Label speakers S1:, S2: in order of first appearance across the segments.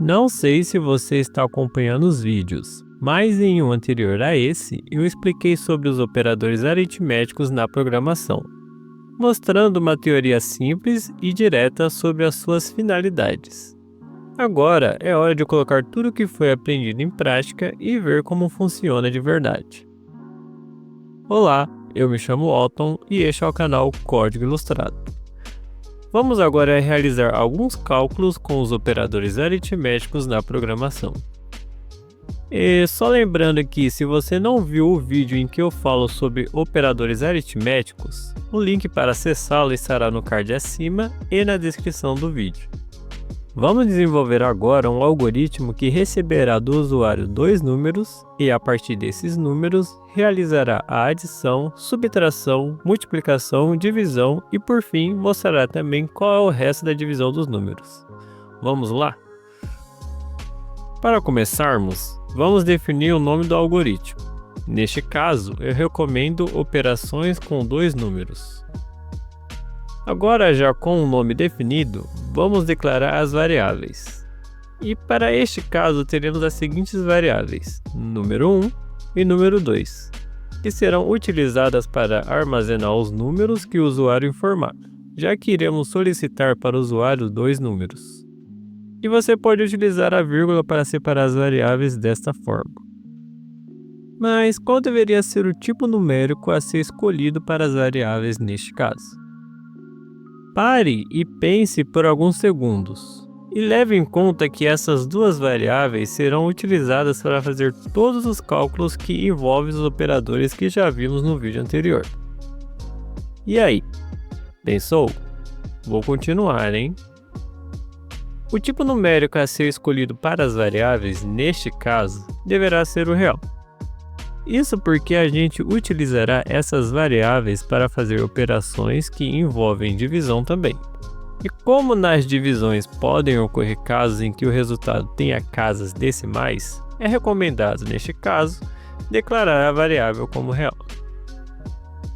S1: Não sei se você está acompanhando os vídeos, mas em um anterior a esse, eu expliquei sobre os operadores aritméticos na programação, mostrando uma teoria simples e direta sobre as suas finalidades. Agora é hora de colocar tudo o que foi aprendido em prática e ver como funciona de verdade. Olá, eu me chamo Alton e este é o canal Código Ilustrado. Vamos agora realizar alguns cálculos com os operadores aritméticos na programação. E só lembrando que se você não viu o vídeo em que eu falo sobre operadores aritméticos, o link para acessá-lo estará no card acima e na descrição do vídeo. Vamos desenvolver agora um algoritmo que receberá do usuário dois números e, a partir desses números, realizará a adição, subtração, multiplicação, divisão e, por fim, mostrará também qual é o resto da divisão dos números. Vamos lá? Para começarmos, vamos definir o nome do algoritmo. Neste caso, eu recomendo operações com dois números. Agora, já com o nome definido, vamos declarar as variáveis. E para este caso, teremos as seguintes variáveis, número 1 e número 2, que serão utilizadas para armazenar os números que o usuário informar, já que iremos solicitar para o usuário dois números. E você pode utilizar a vírgula para separar as variáveis desta forma. Mas qual deveria ser o tipo numérico a ser escolhido para as variáveis neste caso? Pare e pense por alguns segundos, e leve em conta que essas duas variáveis serão utilizadas para fazer todos os cálculos que envolvem os operadores que já vimos no vídeo anterior. E aí? Pensou? Vou continuar, hein? O tipo numérico a ser escolhido para as variáveis, neste caso, deverá ser o real. Isso porque a gente utilizará essas variáveis para fazer operações que envolvem divisão também. E como nas divisões podem ocorrer casos em que o resultado tenha casas decimais, é recomendado, neste caso, declarar a variável como real.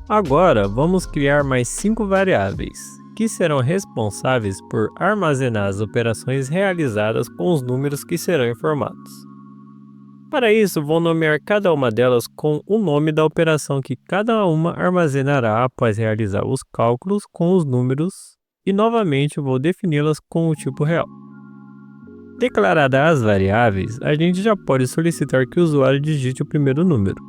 S1: Agora vamos criar mais 5 variáveis, que serão responsáveis por armazenar as operações realizadas com os números que serão informados. Para isso, vou nomear cada uma delas com o nome da operação que cada uma armazenará após realizar os cálculos com os números e novamente vou defini-las com o tipo real. Declaradas as variáveis, a gente já pode solicitar que o usuário digite o primeiro número.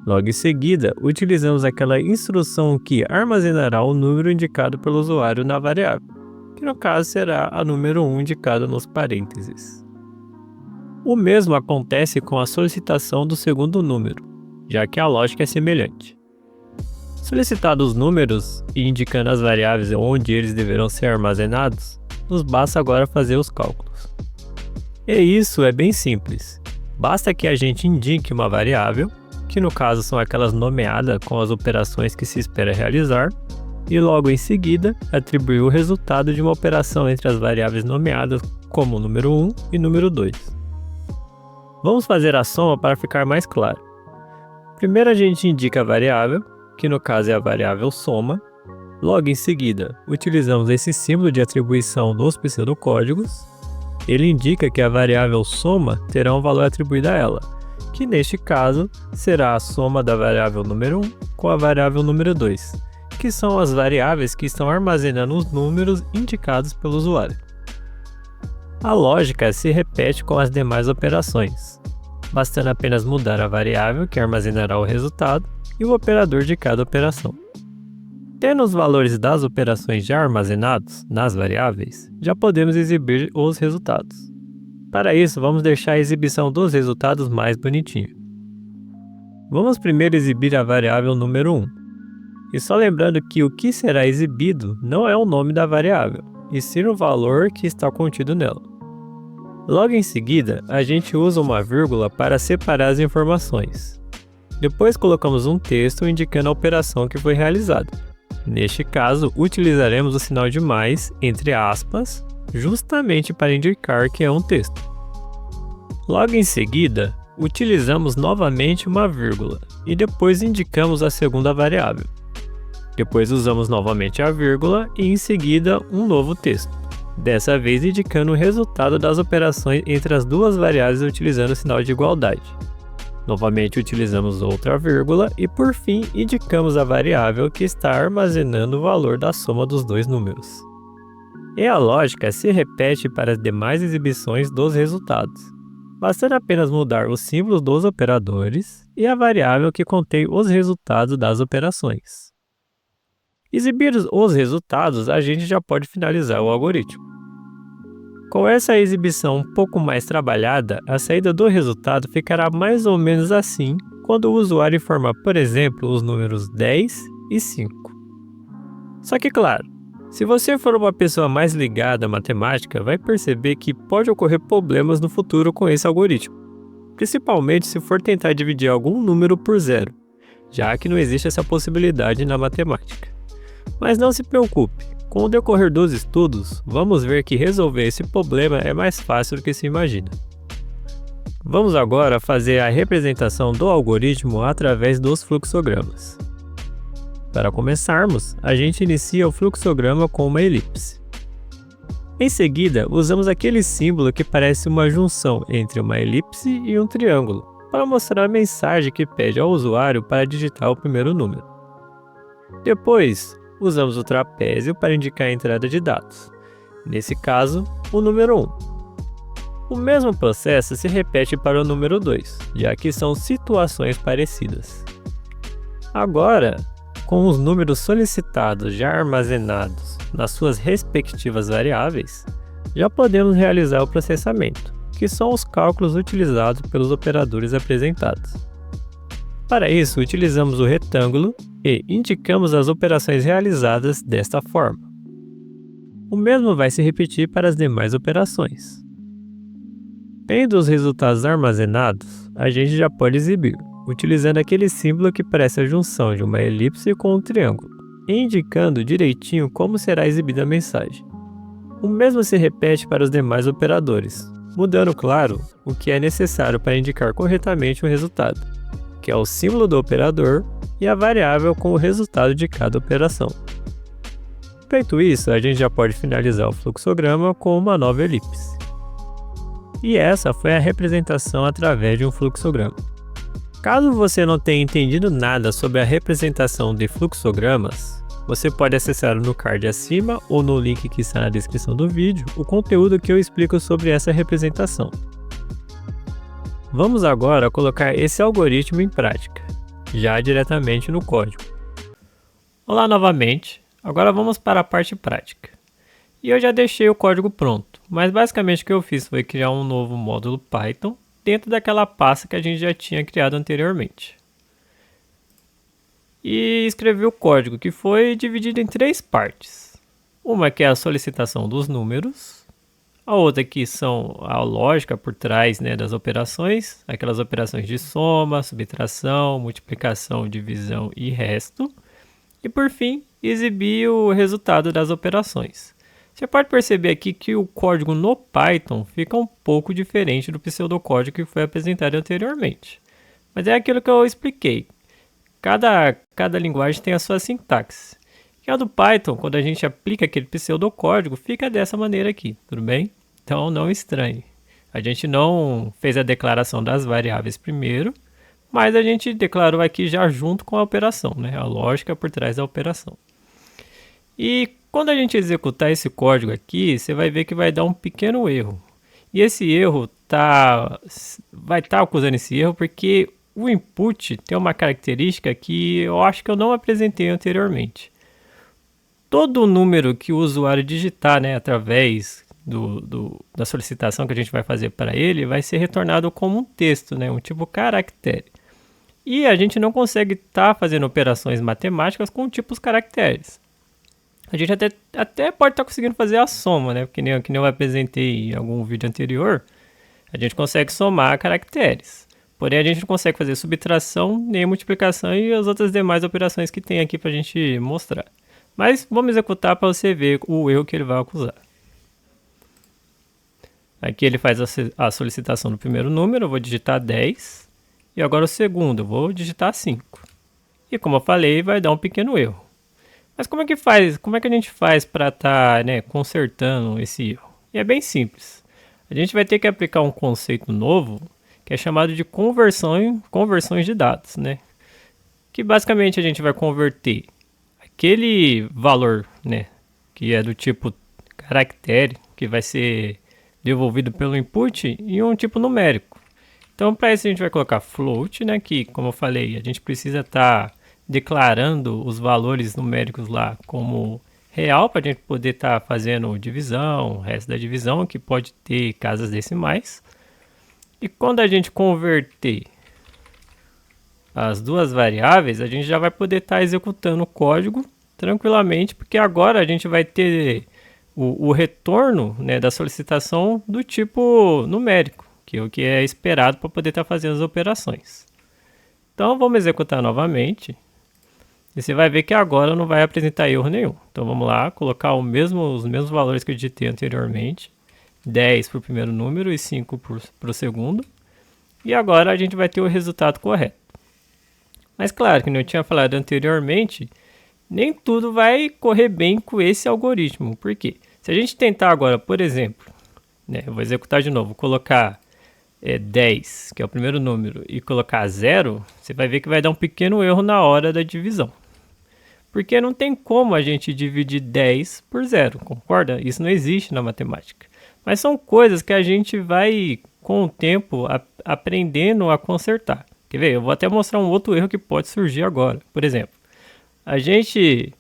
S1: Logo em seguida, utilizamos aquela instrução que armazenará o número indicado pelo usuário na variável, que no caso será a número 1 indicada nos parênteses. O mesmo acontece com a solicitação do segundo número, já que a lógica é semelhante. Solicitados os números e indicando as variáveis onde eles deverão ser armazenados, nos basta agora fazer os cálculos. E isso é bem simples, basta que a gente indique uma variável, que no caso são aquelas nomeadas com as operações que se espera realizar, e logo em seguida atribuir o resultado de uma operação entre as variáveis nomeadas como número 1 e número 2. Vamos fazer a soma para ficar mais claro. Primeiro a gente indica a variável, que no caso é a variável soma. Logo em seguida, utilizamos esse símbolo de atribuição nos pseudocódigos. Ele indica que a variável soma terá um valor atribuído a ela, que neste caso será a soma da variável número 1 com a variável número 2, que são as variáveis que estão armazenando os números indicados pelo usuário. A lógica se repete com as demais operações, bastando apenas mudar a variável que armazenará o resultado e o operador de cada operação. Tendo os valores das operações já armazenados nas variáveis, já podemos exibir os resultados. Para isso, vamos deixar a exibição dos resultados mais bonitinho. Vamos primeiro exibir a variável número 1. E só lembrando que o que será exibido não é o nome da variável, e sim o valor que está contido nela. Logo em seguida, a gente usa uma vírgula para separar as informações. Depois colocamos um texto indicando a operação que foi realizada. Neste caso, utilizaremos o sinal de mais, entre aspas, justamente para indicar que é um texto. Logo em seguida, utilizamos novamente uma vírgula e depois indicamos a segunda variável. Depois usamos novamente a vírgula e em seguida um novo texto. dessa vez indicando o resultado das operações entre as duas variáveis utilizando o sinal de igualdade. Novamente utilizamos outra vírgula e por fim indicamos a variável que está armazenando o valor da soma dos dois números. E a lógica se repete para as demais exibições dos resultados, bastando apenas mudar os símbolos dos operadores e a variável que contém os resultados das operações. Exibidos os resultados, a gente já pode finalizar o algoritmo. Com essa exibição um pouco mais trabalhada, a saída do resultado ficará mais ou menos assim quando o usuário informar, por exemplo, os números 10 e 5. Só que, claro, se você for uma pessoa mais ligada à matemática, vai perceber que pode ocorrer problemas no futuro com esse algoritmo, principalmente se for tentar dividir algum número por zero, já que não existe essa possibilidade na matemática. Mas não se preocupe, com o decorrer dos estudos, vamos ver que resolver esse problema é mais fácil do que se imagina. Vamos agora fazer a representação do algoritmo através dos fluxogramas. Para começarmos, a gente inicia o fluxograma com uma elipse. Em seguida, usamos aquele símbolo que parece uma junção entre uma elipse e um triângulo, para mostrar a mensagem que pede ao usuário para digitar o primeiro número. Depois, usamos o trapézio para indicar a entrada de dados, nesse caso, o número 1. O mesmo processo se repete para o número 2, já que são situações parecidas. Agora, com os números solicitados já armazenados nas suas respectivas variáveis, já podemos realizar o processamento, que são os cálculos utilizados pelos operadores apresentados. Para isso, utilizamos o retângulo e indicamos as operações realizadas desta forma. O mesmo vai se repetir para as demais operações. Tendo os resultados armazenados, a gente já pode exibir, utilizando aquele símbolo que parece a junção de uma elipse com um triângulo, e indicando direitinho como será exibida a mensagem. O mesmo se repete para os demais operadores, mudando, claro, o que é necessário para indicar corretamente o resultado, que é o símbolo do operador e a variável com o resultado de cada operação. Feito isso, a gente já pode finalizar o fluxograma com uma nova elipse. E essa foi a representação através de um fluxograma. Caso você não tenha entendido nada sobre a representação de fluxogramas, você pode acessar no card acima ou no link que está na descrição do vídeo o conteúdo que eu explico sobre essa representação. Vamos agora colocar esse algoritmo em prática, já diretamente no código. Olá novamente, agora vamos para a parte prática. E eu já deixei o código pronto, mas basicamente o que eu fiz foi criar um novo módulo Python dentro daquela pasta que a gente já tinha criado anteriormente. E escrevi o código, que foi dividido em 3 partes. Uma que é a solicitação dos números, a outra que são a lógica por trás, das operações, aquelas operações de soma, subtração, multiplicação, divisão e resto. E por fim, exibir o resultado das operações. Você pode perceber aqui que o código no Python fica um pouco diferente do pseudocódigo que foi apresentado anteriormente. Mas é aquilo que eu expliquei. Cada linguagem tem a sua sintaxe. E a do Python, quando a gente aplica aquele pseudocódigo, fica dessa maneira aqui, tudo bem? Então não estranhe. A gente não fez a declaração das variáveis primeiro, mas a gente declarou aqui já junto com a operação, a lógica por trás da operação. E quando a gente executar esse código aqui, você vai ver que vai dar um pequeno erro. E esse erro vai estar acusando esse erro porque o input tem uma característica que eu acho que eu não apresentei anteriormente. Todo número que o usuário digitar através da solicitação que a gente vai fazer para ele vai ser retornado como um texto, um tipo caractere. E a gente não consegue estar fazendo operações matemáticas com tipos caracteres. A gente até pode estar conseguindo fazer a soma, porque nem eu apresentei em algum vídeo anterior, a gente consegue somar caracteres. Porém, a gente não consegue fazer subtração, nem multiplicação e as outras demais operações que tem aqui para a gente mostrar. Mas vamos executar para você ver o erro que ele vai acusar. Aqui ele faz a solicitação do primeiro número, eu vou digitar 10. E agora o segundo, eu vou digitar 5. E como eu falei, vai dar um pequeno erro. Mas como é que faz? Como é que a gente faz para estar, consertando esse erro? E é bem simples. A gente vai ter que aplicar um conceito novo que é chamado de conversões de dados, né? Que basicamente a gente vai converter aquele valor, que é do tipo caractere, que vai ser devolvido pelo input, em um tipo numérico. Então, para isso a gente vai colocar float, que, como eu falei, a gente precisa estar declarando os valores numéricos lá como real, para a gente poder estar fazendo divisão, o resto da divisão, que pode ter casas decimais. E quando a gente converter as duas variáveis, a gente já vai poder estar executando o código tranquilamente, porque agora a gente vai ter o retorno, da solicitação do tipo numérico, que é o que é esperado para poder estar fazendo as operações. Então vamos executar novamente. E você vai ver que agora não vai apresentar erro nenhum. Então vamos lá, colocar os mesmos valores que eu digitei anteriormente. 10 para o primeiro número e 5 para o segundo. E agora a gente vai ter o resultado correto. Mas claro, que eu tinha falado anteriormente, nem tudo vai correr bem com esse algoritmo. Por quê? Se a gente tentar agora, por exemplo, eu vou executar de novo, colocar 10, que é o primeiro número, e colocar 0, você vai ver que vai dar um pequeno erro na hora da divisão. Porque não tem como a gente dividir 10 por 0, concorda? Isso não existe na matemática. Mas são coisas que a gente vai, com o tempo, aprendendo a consertar. Quer ver? Eu vou até mostrar um outro erro que pode surgir agora. Por exemplo, a gente,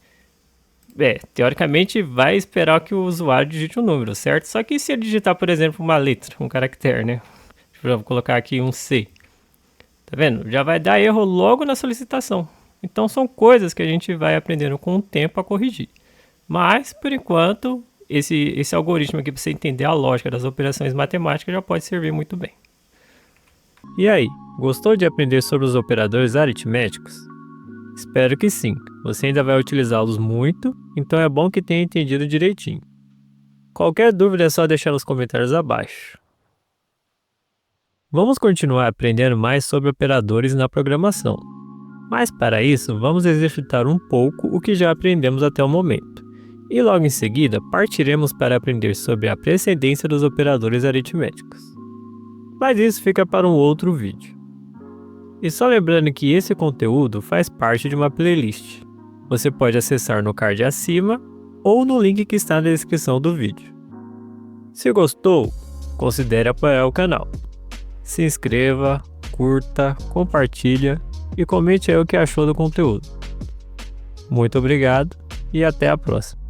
S1: teoricamente, vai esperar que o usuário digite um número, certo? Só que se ele digitar, por exemplo, uma letra, um caractere, vou colocar aqui um C. Tá vendo? Já vai dar erro logo na solicitação. Então são coisas que a gente vai aprendendo com o tempo a corrigir. Mas, por enquanto, esse algoritmo aqui, para você entender a lógica das operações matemáticas, já pode servir muito bem. E aí, gostou de aprender sobre os operadores aritméticos? Espero que sim. Você ainda vai utilizá-los muito, então é bom que tenha entendido direitinho. Qualquer dúvida é só deixar nos comentários abaixo. Vamos continuar aprendendo mais sobre operadores na programação. Mas para isso, vamos exercitar um pouco o que já aprendemos até o momento. E logo em seguida, partiremos para aprender sobre a precedência dos operadores aritméticos. Mas isso fica para um outro vídeo. E só lembrando que esse conteúdo faz parte de uma playlist. Você pode acessar no card acima ou no link que está na descrição do vídeo. Se gostou, considere apoiar o canal. Se inscreva, curta, compartilha e comente aí o que achou do conteúdo. Muito obrigado e até a próxima.